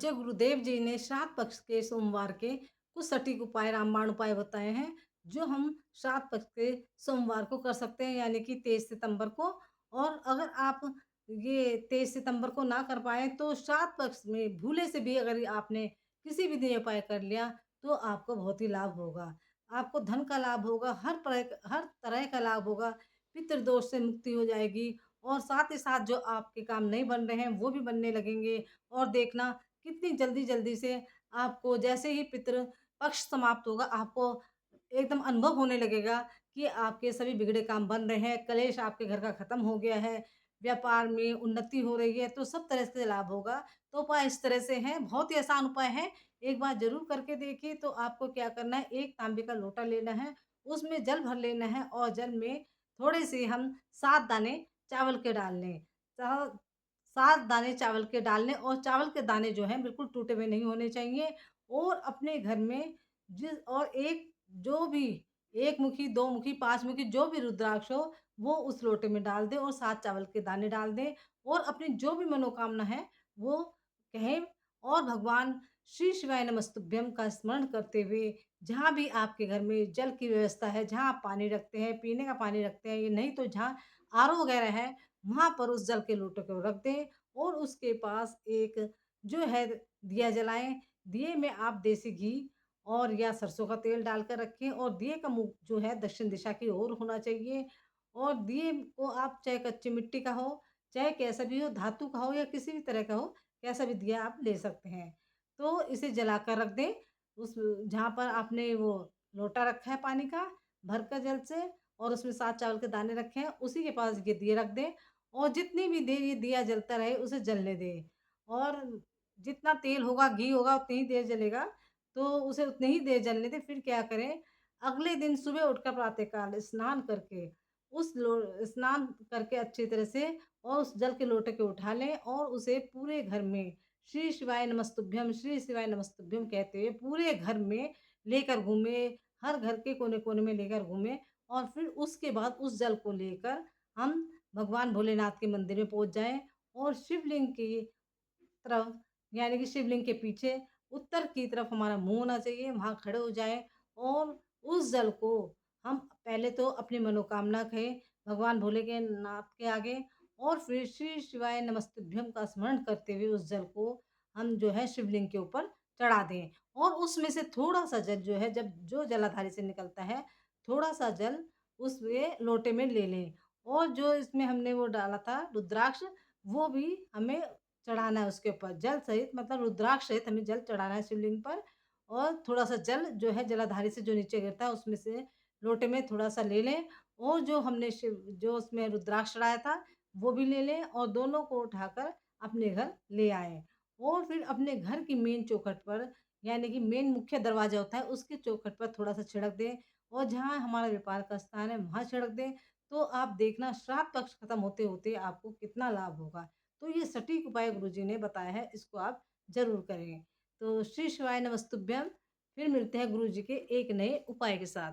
पूज्य गुरुदेव जी ने श्राद्ध पक्ष के सोमवार के कुछ सटीक उपाय रामबाण उपाय बताए हैं, जो हम श्राद्ध पक्ष के सोमवार को कर सकते हैं, यानी कि 23 सितंबर को। और अगर आप ये 23 सितंबर को ना कर पाएँ, तो श्राद्ध पक्ष में भूले से भी अगर आपने किसी भी दिन ये उपाय कर लिया, तो आपको बहुत ही लाभ होगा। आपको धन का लाभ होगा, हर तरह का लाभ होगा, पितृदोष से मुक्ति हो जाएगी और साथ ही साथ जो आपके काम नहीं बन रहे हैं, वो भी बनने लगेंगे। और देखना कितनी जल्दी-जल्दी से आपको जैसे ही पितृ पक्ष समाप्त होगा, आपको एकदम अनुभव होने लगेगा कि आपके सभी बिगड़े काम बन रहे हैं, कलेश आपके घर का खत्म हो गया है, व्यापार में उन्नति हो रही है, तो सब तरह से लाभ होगा। तो उपाय इस तरह से हैं, बहुत ही आसान उपाय है। एक बार ज़रूर करके देखिए। तो आपको क्या करना है, 1 तांबे का लोटा लेना है, उसमें जल भर लेना है और जल में थोड़े-से हम 7 दाने चावल के डाल लें। चा 7 दाने चावल के डालने और चावल के दाने जो हैं बिल्कुल टूटे हुए नहीं होने चाहिए। और अपने घर में जिस और एक जो भी 1 मुट्ठी, 2 मुट्ठी, 5 मुट्ठी जो भी रुद्राक्ष हो, वो उस लोटे में डाल दें और 7 चावल के दाने डाल दें और अपनी जो भी मनोकामना है वो कहें। और भगवान श्री शिवाय नमस्तुभ्यम का स्मरण करते हुए जहाँ भी आपके घर में जल की व्यवस्था है, जहाँ आप पानी रखते हैं, पीने का पानी रखते हैं, ये नहीं तो जहाँ आरओ वगैरह है, वहाँ पर उस जल के लोटे को रख दें और उसके पास एक जो है दिया जलाएँ। दिए में आप देसी घी और या सरसों का तेल डालकर रखें और दिए का मुँह जो है दक्षिण दिशा की ओर होना चाहिए। और दिए को आप चाहे कच्ची मिट्टी का हो, चाहे कैसा भी हो, धातु का हो या किसी भी तरह का हो, कैसा भी दिया आप ले सकते हैं। तो इसे जलाकर रख दें, उस जहाँ पर आपने वो लोटा रखा है पानी का, भरकर जल से और उसमें 7 चावल के दाने रखे हैं, उसी के पास ये दिए रख दें और जितनी भी देर ये दिया जलता रहे, उसे जलने दें। और जितना तेल होगा, घी होगा, उतनी ही देर जलेगा, तो उसे उतनी ही देर जलने दें। फिर क्या करें, अगले दिन सुबह उठकर प्रातः काल स्नान करके स्नान करके अच्छी तरह से और उस जल के लोटे को उठा लें और उसे पूरे घर में श्री शिवाय नमस्तुभ्यम, श्री शिवाय नमस्तुभ्यम कहते हुए पूरे घर में लेकर घूमें, हर घर के कोने-कोने में लेकर घूमें। और फिर उसके बाद उस जल को लेकर हम भगवान भोलेनाथ के मंदिर में पहुँच जाएँ और शिवलिंग की तरफ, यानी कि शिवलिंग के पीछे उत्तर की तरफ हमारा मुँह होना चाहिए, वहाँ खड़े हो जाएँ और उस जल को हम पहले तो अपनी मनोकामना कहें भगवान भोले के नाथ के आगे और फिर श्री शिवाय नमस्तुभ्यम का स्मरण करते हुए उस जल को हम जो है शिवलिंग के ऊपर चढ़ा दें। और उसमें से थोड़ा-सा जल जो है, जब जो जलाधारी से निकलता है, थोड़ा-सा जल उसमें लोटे में ले लें और जो इसमें हमने वो डाला था रुद्राक्ष, वो भी हमें चढ़ाना है उसके ऊपर, जल सहित मतलब रुद्राक्ष सहित हमें जल चढ़ाना है शिवलिंग पर। और थोड़ा-सा जल जो है जलाधारी से जो नीचे गिरता है उसमें से लोटे में थोड़ा-सा ले लें और जो हमने जो उसमें रुद्राक्ष चढ़ाया था, वो भी ले लें और दोनों को उठाकर अपने घर ले आएँ। और फिर अपने घर की मेन चौखट पर, यानी कि मेन मुख्य दरवाज़ा होता है, उसके चौखट पर थोड़ा-सा छिड़क दें और जहाँ हमारा व्यापार का स्थान है, वहाँ छिड़क दें। तो आप देखना श्राद्ध पक्ष खत्म होते-होते आपको कितना लाभ होगा। तो ये सटीक उपाय गुरुजी ने बताया है, इसको आप ज़रूर करें। तो श्री शिवाय नमस्तुभ्यम। फिर मिलते हैं गुरुजी के एक नए उपाय के साथ।